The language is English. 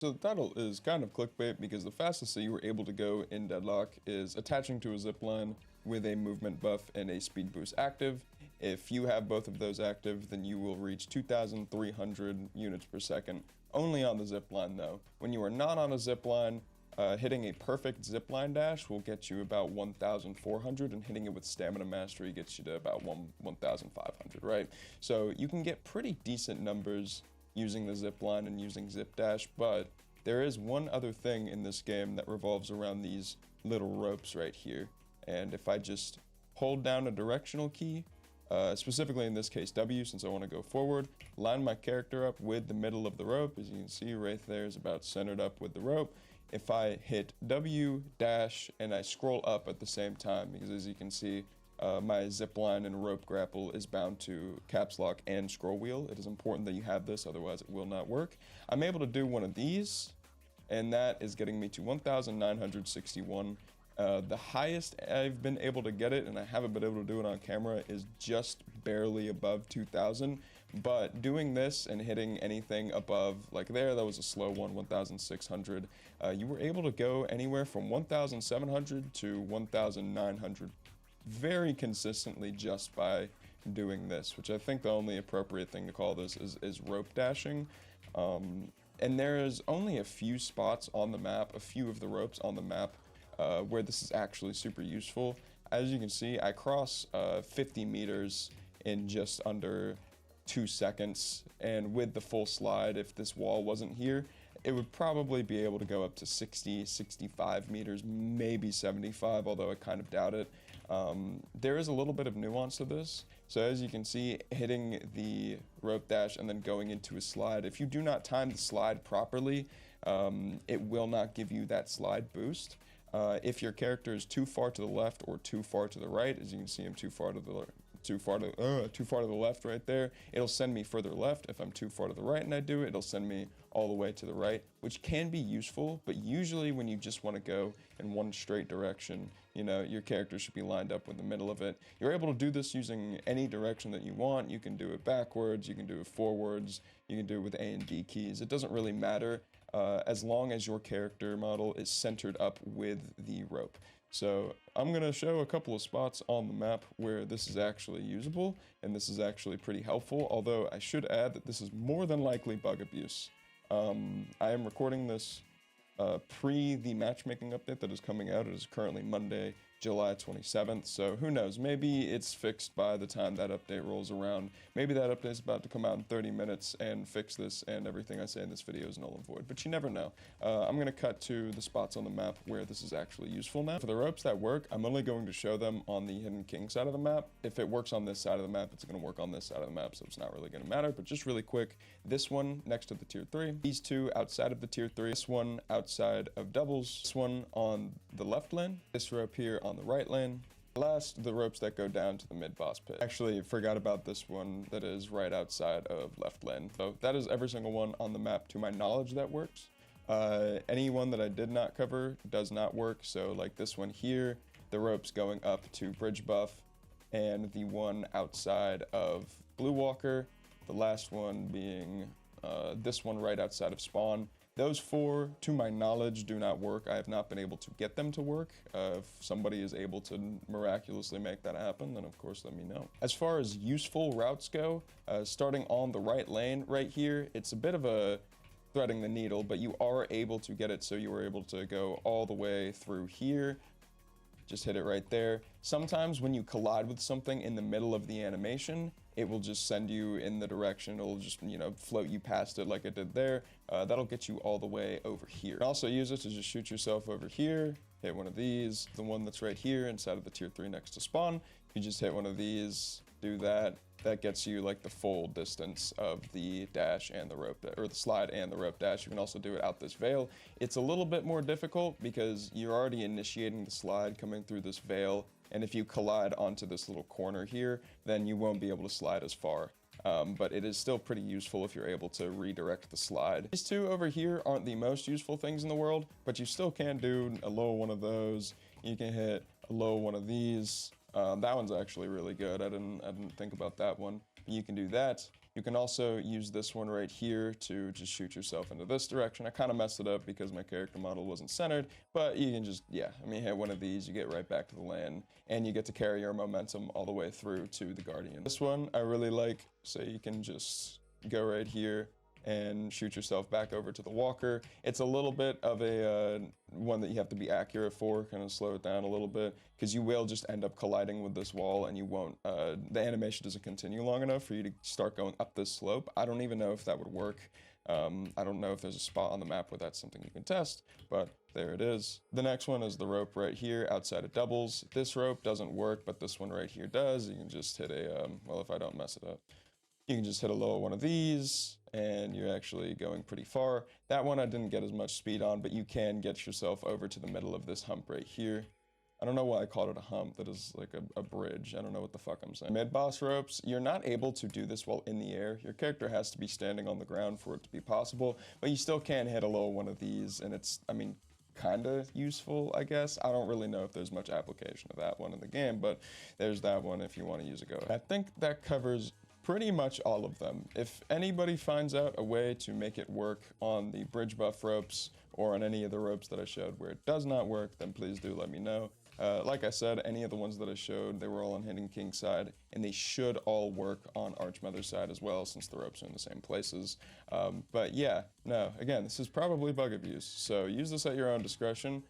So the title is kind of clickbait because the fastest that you were able to go in Deadlock is attaching to a zipline with a movement buff and a speed boost active. If you have both of those active, then you will reach 2,300 units per second, only on the zipline though. When you are not on a zipline, hitting a perfect zipline dash will get you about 1,400, and hitting it with stamina mastery gets you to about 1,500, right? So you can get pretty decent numbers using the zip line and using zip dash, but there is one other thing in this game that revolves around these little ropes right here. And if I just hold down a directional key, specifically in this case W, since I want to go forward, line my character up with the middle of the rope, as you can see right there is about centered up with the rope. If I hit W dash and I scroll up at the same time, because as you can see, my zipline and rope grapple is bound to caps lock and scroll wheel. It is important that you have this, otherwise it will not work. I'm able to do one of these, and that is getting me to 1,961. The highest I've been able to get it, and I haven't been able to do it on camera, is just barely above 2,000. But doing this and hitting anything above, like there, that was a slow one, 1,600. You were able to go anywhere from 1,700 to 1,900 very consistently just by doing this, which I think the only appropriate thing to call this is rope dashing. And there is only a few spots on the map, a few of the ropes on the map, where this is actually super useful. As you can see, I cross 50 meters in just under 2 seconds, and with the full slide, if this wall wasn't here, it would probably be able to go up to 60, 65 meters, maybe 75, although I kind of doubt it. There is a little bit of nuance to this. So as you can see, hitting the rope dash and then going into a slide, if you do not time the slide properly, it will not give you that slide boost. If your character is too far to the left or too far to the right, as you can see, I'm too far to the left right there, it'll send me further left. If I'm too far to the right and I do it, it'll send me all the way to the right, which can be useful, but usually when you just want to go in one straight direction, you know, your character should be lined up with the middle of it. You're able to do this using any direction that you want. You can do it backwards, you can do it forwards, you can do it with A and D keys. It doesn't really matter. As long as your character model is centered up with the rope. So I'm going to show a couple of spots on the map where this is actually usable, and this is actually pretty helpful, although I should add that this is more than likely bug abuse. I am recording this pre the matchmaking update that is coming out. It is currently Monday, July 27th, so who knows, maybe it's fixed by the time that update rolls around. Maybe that update is about to come out in 30 minutes and fix this, and everything I say in this video is null and void, but you never know. I'm going to cut to the spots on the map where this is actually useful now. For the ropes that work, I'm only going to show them on the Hidden King side of the map. If it works on this side of the map, it's going to work on this side of the map, so it's not really going to matter, but just really quick, this one next to the tier 3, these two outside of the tier 3, this one outside of doubles, this one on the left lane, this rope here on the right lane. Last, the ropes that go down to the mid-boss pit. Actually, forgot about this one that is right outside of left lane. So that is every single one on the map to my knowledge that works. Any one that I did not cover does not work. So like this one here, the ropes going up to bridge buff, and the one outside of Blue Walker, the last one being this one right outside of spawn. Those four, to my knowledge, do not work. I have not been able to get them to work. If somebody is able to miraculously make that happen, then of course let me know. As far as useful routes go, starting on the right lane right here, it's a bit of a threading the needle, but you are able to get it so you are able to go all the way through here. Just hit it right there. Sometimes when you collide with something in the middle of the animation, it will just send you in the direction. It'll just, you know, float you past it like it did there. That'll get you all the way over here. You can also use it to just shoot yourself over here, hit one of these, the one that's right here inside of the tier 3 next to spawn. You just hit one of these, do that. That gets you like the full distance of the dash and the rope, or the slide and the rope dash. You can also do it out this veil. It's a little bit more difficult because you're already initiating the slide coming through this veil. And if you collide onto this little corner here, then you won't be able to slide as far. But it is still pretty useful if you're able to redirect the slide. These two over here aren't the most useful things in the world, but you still can do a low one of those. You can hit a low one of these. That one's actually really good. I didn't think about that one. You can do that. You You can also use this one right here to just shoot yourself into this direction. I kind of messed it up because my character model wasn't centered, but you can just, yeah, I mean, hit one of these, you get right back to the land, and you get to carry your momentum all the way through to the Guardian. This one I really like, so you can just go right here and shoot yourself back over to the walker. It's a little bit of a one that you have to be accurate for, kind of slow it down a little bit, because you will just end up colliding with this wall and you won't, the animation doesn't continue long enough for you to start going up this slope. I don't even know if that would work. I don't know if there's a spot on the map where that's something you can test, but there it is. The next one is the rope right here outside of doubles. This rope doesn't work, but this one right here does. You can just hit a, well, if I don't mess it up, you can just hit a low one of these and you're actually going pretty far. That one I didn't get as much speed on, but you can get yourself over to the middle of this hump right here. I don't know why I called it a hump. That is like a bridge. I don't know what the fuck I'm saying. Mid-boss ropes, you're not able to do this while in the air. Your character has to be standing on the ground for it to be possible, but you still can hit a low one of these, and it's, I mean, kind of useful, I guess. I don't really know if there's much application of that one in the game, but there's that one if you want to use a go. I think that covers pretty much all of them. If anybody finds out a way to make it work on the bridge buff ropes or on any of the ropes that I showed where it does not work, then please do let me know. Like I said, any of the ones that I showed, they were all on Hidden King's side, and they should all work on Archmother's side as well, since the ropes are in the same places. But yeah, no, again, this is probably bug abuse, so use this at your own discretion.